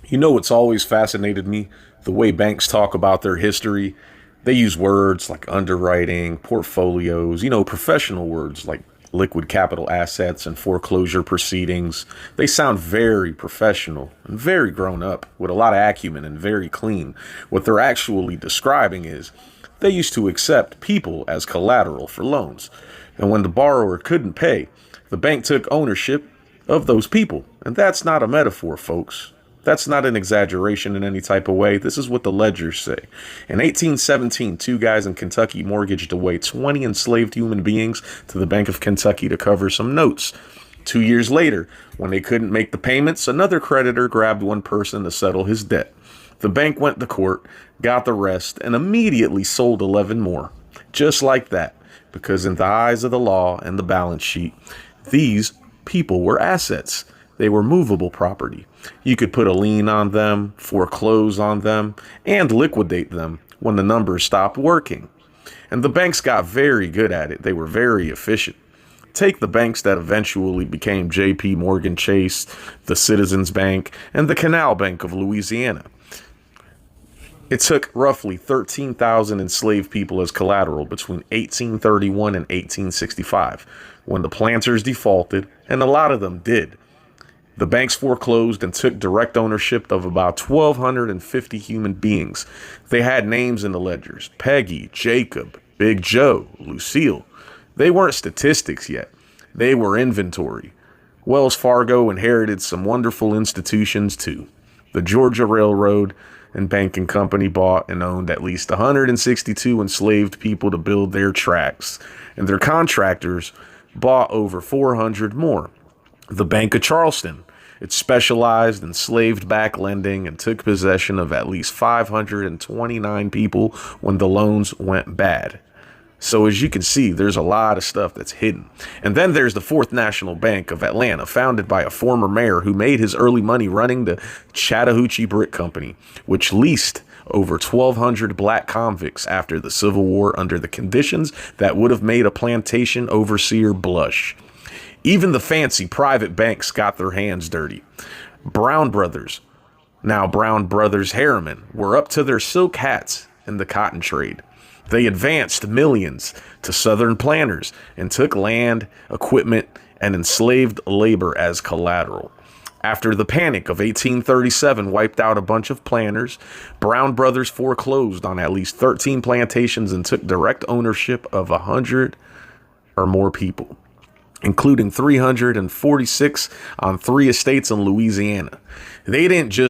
You know what's always fascinated me? The way banks talk about their history. They use words like underwriting, portfolios, professional words like liquid capital assets and foreclosure proceedings. They sound very professional and very grown up with a lot of acumen and very clean. What they're actually describing is they used to accept people as collateral for loans. And when the borrower couldn't pay, the bank took ownership of those people. And that's not a metaphor, folks. That's not an exaggeration in any type of way. This is what the ledgers say. In 1817, two guys in Kentucky mortgaged away 20 enslaved human beings to the Bank of Kentucky to cover some notes. 2 years later, when they couldn't make the payments, another creditor grabbed one person to settle his debt. The bank went to court, got the rest, and immediately sold 11 more. Just like that, because in the eyes of the law and the balance sheet, these people were assets. They were movable property. You could put a lien on them, foreclose on them, and liquidate them when the numbers stopped working. And the banks got very good at it. They were very efficient. Take the banks that eventually became J.P. Morgan Chase, the Citizens Bank, and the Canal Bank of Louisiana. It took roughly 13,000 enslaved people as collateral between 1831 and 1865, when the planters defaulted, and a lot of them did. The banks foreclosed and took direct ownership of about 1,250 human beings. They had names in the ledgers: Peggy, Jacob, Big Joe, Lucille. They weren't statistics yet. They were inventory. Wells Fargo inherited some wonderful institutions too. The Georgia Railroad and Banking Company bought and owned at least 162 enslaved people to build their tracks, and their contractors bought over 400 more. The Bank of Charleston, it specialized in enslaved-backed lending and took possession of at least 529 people when the loans went bad. So as you can see, there's a lot of stuff that's hidden. And then there's the Fourth National Bank of Atlanta, founded by a former mayor who made his early money running the Chattahoochee Brick Company, which leased over 1,200 black convicts after the Civil War under the conditions that would have made a plantation overseer blush. Even the fancy private banks got their hands dirty. Brown Brothers, now Brown Brothers Harriman, were up to their silk hats in the cotton trade. They advanced millions to Southern planters and took land, equipment, and enslaved labor as collateral. After the Panic of 1837 wiped out a bunch of planters, Brown Brothers foreclosed on at least 13 plantations and took direct ownership of 100 or more people, including 346 on 3 estates in Louisiana. They didn't just